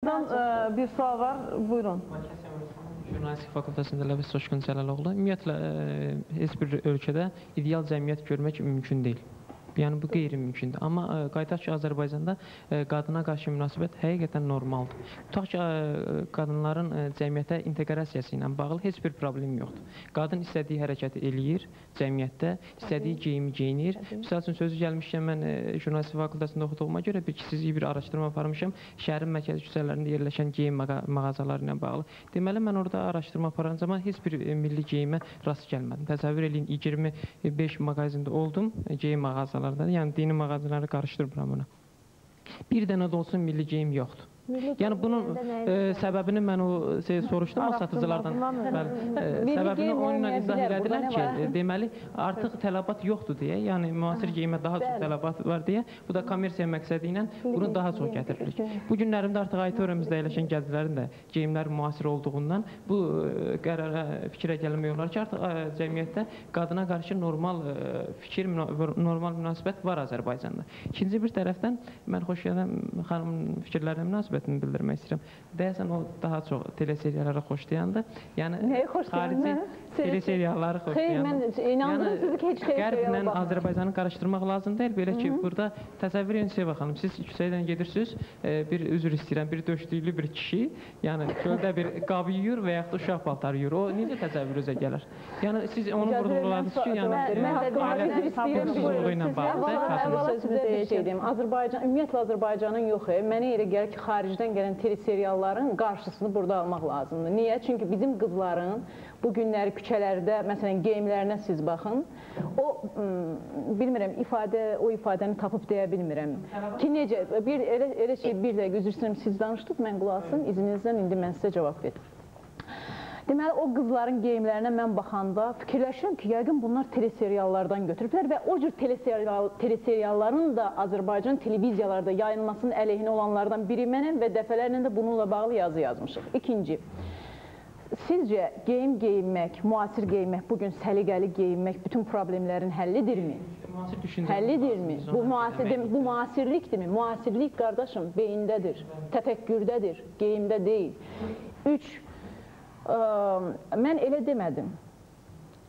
Bir sual var, buyurun. Jurnalistik fakültəsində Ləvis Coşqun Cələloğlu. Ümumiyyətlə, heç bir ölkədə ideal cəmiyyət görmək mümkün deyil. Yəni, bu qeyri-mümkündür. Amma qayıdaq ki, Azərbaycanda qadına qarşı münasibət həqiqətən normaldır. Tutaq ki, qadınların cəmiyyətə inteqrasiyası ilə bağlı heç bir problem yoxdur. Qadın istədiyi hərəkəti eləyir cəmiyyətdə, istədiyi geyimi geyinir. Misal üçün, sözü gəlmişkən, mən jurnalistik fakültəsində oxuduğuma görə kiçik bir araşdırma aparmışam. Şəhərin mərkəzi küçələrində yerləşən geyim mağazaları ilə bağlı. Deməli, mən orada araşdırma aparan zaman heç bir milli geyimə rast gəlmədim. Təsəvvür eləyin, 25 mağazində oldum, geyim mağazaları. Yəni, dini mağazaları qarışdırmıram buna. Bir dənə də olsun milli geyim yoxdur. Yəni, bunun səbəbini mən soruşdum o satıcılardan. Səbəbini onunla izah elədilər ki, deməli, artıq tələbat yoxdur deyə, yəni müasir geyimə daha çox tələbat var deyə, bu da kommersiya məqsədi ilə bunu daha çox gətiririk. Bu günlərimdə artıq auditoriyamızda yerləşən gəzilərin də geyimlər müasir olduğundan bu qərara, fikrə gəlmək olar ki, artıq cəmiyyətdə qadına qarşı normal fikir, normal münasibət var Azərbaycanda. İkinci bir tərəfdən, mən Xoşgələn xanımın fikirlərinə münasibət bildirmək istəyirəm. Deyəsən, o daha çox teleseriyaları xoşlayandır. Yəni, xarici teleseriyaları xoşlayandır. Xeyr, mən inandırım sizi ki, heç teleseriyalı Qərblə Azərbaycanı qarışdırmaq lazım deyil. Belə ki, burada təsəvvür edin Seva xanım, siz küçədən gedirsiniz, bir üzr istəyirəm, bir döşlüklü bir kişi, yəni çöldə bir qab yuyur və yaxud da uşaq paltarı yuyur. O necə təsəvvürünüzə gələr? Yəni, siz onu vurğuladınız ki, ümumiyyətlə Azərbaycanın yox, mənə elə gəlir ki, xaricdən gələn teleserialların qarşısını burada almaq lazımdır. Niyə? Çünki bizim qızların bu günləri küçələrdə, məsələn, geyimlərinə siz baxın, o, bilmirəm, o ifadəni tapıb deyə bilmirəm. Ki, necə? Elə şey, bir dəqiqə, üzr istəyirəm, siz danışdıq, mən qulaq asım, izninizdən indi mən sizə cavab verim. Deməli, o qızların geyimlərinə mən baxanda fikirləşirəm ki, yəqin bunlar teleseriallardan götürüblər və o cür teleserialların da Azərbaycan televiziyalarda yayınmasının əleyhinə olanlardan biri mənəm və dəfələrlə də bununla bağlı yazı yazmışıq. İkinci, sizcə geyim geyinmək, müasir geyinmək, bugün səliqəli geyinmək bütün problemlərin həllidirmi? Həllidirmi? Bu müasirlikdirmi? Müasirlik, qardaşım, beyindədir, təfəkkürdədir, geyimdə deyil. Üç, mən elə demədim.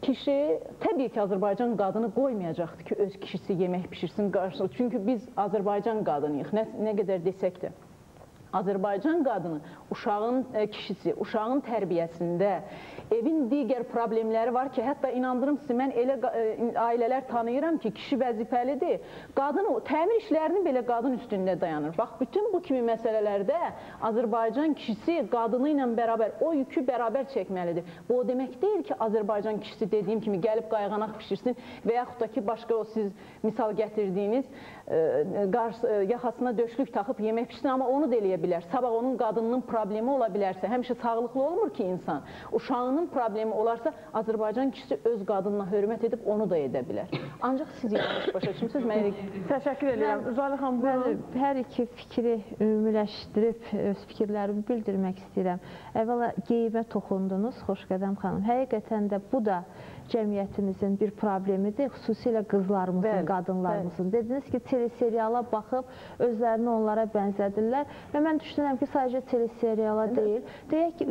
Kişi, təbii ki, Azərbaycan qadını qoymayacaqdır ki, öz kişisi yemək pişirsin qarşısında. Çünki biz Azərbaycan qadınıyıq, nə qədər desək də. Azərbaycan qadını, uşağın kişisi, uşağın tərbiyəsində, evin digər problemləri var ki, hətta inandırım sizi, mən elə ailələr tanıyıram ki, kişi vəzifəlidir, qadın, təmir işlərini belə qadın üstündə dayanır. Bax, bütün bu kimi məsələlərdə Azərbaycan kişisi qadını ilə bərabər, o yükü bərabər çəkməlidir. Bu, o demək deyil ki, Azərbaycan kişisi dediyim kimi gəlib qayğanaq pişirsin və yaxud da ki, başqa o siz misal gətirdiyiniz yaxasına döşlük taxıb yemək pişirsin, amma onu da eləyə bilər. Sabah onun qadınının problemi ola bilərsə, həmişə sağlıqlı olmur ki insan. Uşağının problemi olarsa, Azərbaycan kişisi öz qadınına hörmət edib onu da edə bilər. Ancaq siz yanlış başa düşmüsünüz. Təşəkkür edirəm. Zalə xanım, mən hər iki fikri ümumiləşdirib öz fikirlərimi bildirmək istəyirəm. Əvvəla geyimə toxundunuz, Xoşqədəm xanım. Həqiqətən də bu da cəmiyyətimizin bir problemidir, xüsusilə qızlarımızın, qadınlarımızın. Dediniz ki, teleseriala baxıb özlərini onlara bənzədirlər və mən düşünürəm ki, sadəcə teleseriala deyil. Deyək ki,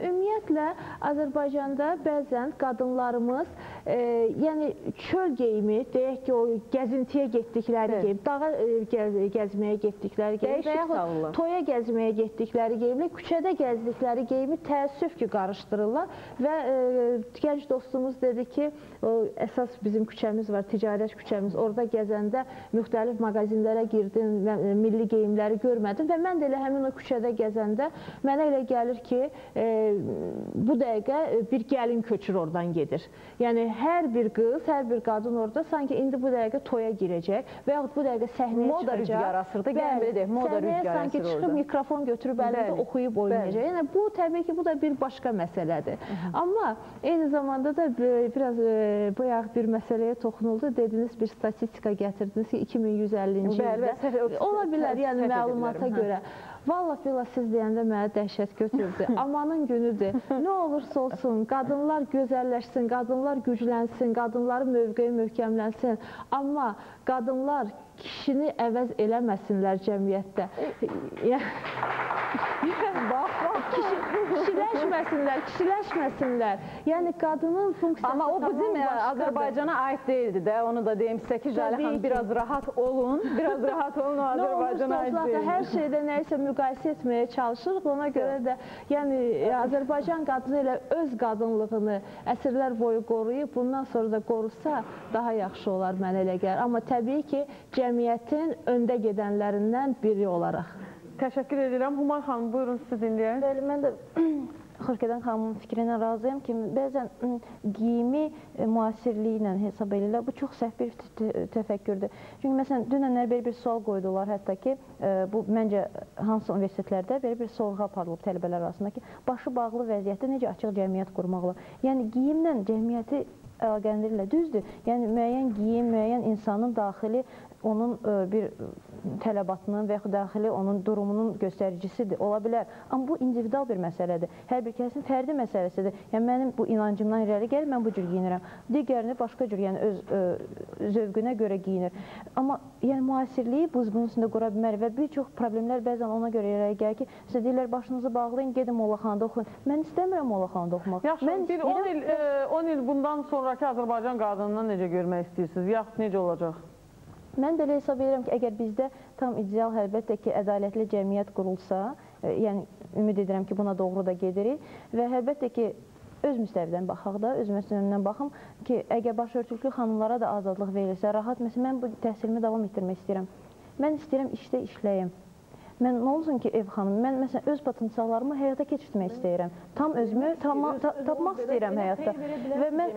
ümumiyyətlə Azərbaycanda bəzən qadınlarımız çöl geyimi, deyək ki, o gəzintiyə getdikləri geyim, dağa gəzməyə getdikləri geyim və yaxud toya gəzməyə getdikləri geyimlə küçədə gəzdikləri geyimi təəssüf ki, qarışdırırlar və gənc dostumuz dedi ki, əsas bizim küçəmiz var, ticarət küçəmiz, orada gəzəndə müxtəlif mağazinlərə girdim, milli geyimləri görmədim və mən də elə həmin o küçədə gəzəndə mənə elə gəlir ki, bu dəqiqə bir gəlin köçür oradan gedir. Yəni, hər bir qız, hər bir qadın orada sanki indi bu dəqiqə toya girəcək və yaxud bu dəqiqə səhnəyə çıxacaq. Moda rüzgar asırdı, səhnəyə sanki çıxıb mikrofon götürüb əlində oxuyub oynayacaq. Yəni, bu, təbii ki, bu da bir başqa məsələdir. Amma eyni zamanda da biraz bayaq bir məsələyə toxunuldu. Dediniz, bir statistika gətirdiniz ki, 2150-ci ildə. Ola bilər, yəni məlumata görə. Vallahi billah siz deyəndə mənə dəhşət götürdü. Amanın günüdür. Nə olursa olsun, qadınlar gözəlləşsin, qadınlar güclənsin, qadınların mövqeyi möhkəmlənsin. Amma qadınlar kişini əvəz eləməsinlər cəmiyyətdə. Kişiləşməsinlər. Yəni qadının funksiyası amma o bizim Azərbaycana aid deyildi də. Onu da deyim sizə ki, Jalə xanım, biraz rahat olun. Biraz rahat olun, o Azərbaycana aid deyildi. Hər şeydə nəyisə müqayisə etməyə çalışırıq. Ona görə də yəni Azərbaycan qadını elə öz qadınlığını əsrlər boyu qoruyub, bundan sonra da qorusa daha yaxşı olar mənə elə gəlir. Amma təbii ki, cəmiyyətin öndə gedənlərindən biri olaraq. Təşəkkür edirəm. Humay xanım, buyurun sizi dinləyək. Bəli, mən də Xoşgədən xanımın fikrinə razıyam ki, bəzən geyimi müasirliyi ilə hesab edirlər. Bu çox səhv bir təfəkkürdür. Çünki məsələn, dünənlər belə bir sual qoydular, hətta ki, bu məncə hansı universitetlərdə belə bir sorğu aparılıb tələbələr arasında ki, başı bağlı vəziyyətdə necə açıq cəmiyyət qurmaq olar? Yəni geyimlə cəmiyyəti əlaqələndirirlər. Düzdür, yəni müəyyən geyim, müəyyən insanın daxili onun bir tələbatının və yaxud daxili onun durumunun göstəricisidir, ola bilər. Amma bu individual bir məsələdir. Hər bir kəsin fərdi məsələsidir. Yəni mənim bu inancımdan irəli gəlir, mən bu cür giyinirəm. Digərini başqa cür, yəni öz zövqünə görə giyinir. Amma yəni müasirliyi bunun üstündə qura bilmərik və bir çox problemlər bəzən ona görə irəli gəlir ki, sizə deyirlər başınızı bağlayın, gedin Mollaxanada oxuyun. Mən istəmirəm Mollaxanada oxumaq. Yaxşı, bir 10 il bundan sonraki Azərbaycan qadınından necə görmək istəyirsiniz? Yaxud necə olacaq? Mən belə hesab edirəm ki, əgər bizdə tam ideal, əlbəttə ki, ədalətli cəmiyyət qurulsa, yəni ümid edirəm ki, buna doğru da gedirik və əlbəttə ki, öz müstəvidən baxaq da, öz müstəvindən baxım ki, əgər başörtülü xanımlara da azadlıq verilsə, rahat, məsələn, mən bu təhsilimi davam etdirmək istəyirəm. Mən istəyirəm işdə işləyim. Mən nə olsun ki, ev xanım, mən məsələn öz potensiallarımı həyata keçirtmək istəyirəm. Tam özümü tapmaq istəyirəm həyatda. Və mən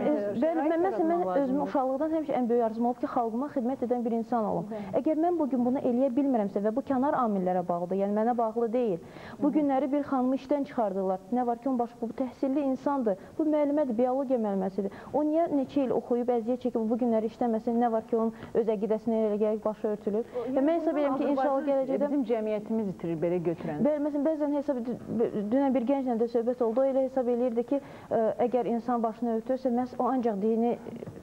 özümü uşaqlıqdan həmişə ən böyük arzum olub ki, xalqıma xidmət edən bir insan olum. Əgər mən bugün bunu eləyə bilmirəmsə və bu kənar amillərə bağlıdır, yəni mənə bağlı deyil. Bu günləri bir xanımı işdən çıxardırlar. Nə var ki, onun başı bu təhsilli insandır. Bu müəllimədir, biologiya müəlliməsidir. O niyə neçə il oxuyub, əziyyət çəkib bu günləri işləməsin? Nə var ki, onun öz əqidəsinə elə gəlib, başı örtülür. Və mən hesab edirəm ki, inşallah gələcəkdə bizim cəmiyyətimiz itirir belə götürən. Bəzən hesab dünən bir gənclə də söhbət oldu, o elə hesab eləyirdi ki, əgər insan başını örtürsə, məhz o ancaq dini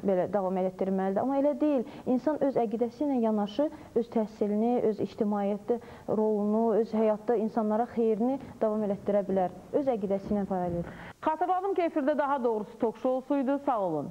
belə davam etdirməlidir. Amma elə deyil. İnsan öz əqidəsi ilə yanaşı, öz təhsilini, öz ictimaiyyətdə rolunu, öz həyatda insanlara xeyrini davam etdirə bilər. Öz əqidəsi ilə fəaliyyət. Xatırladım ki, efirdə daha doğrusu tok şousuydu. Sağ olun.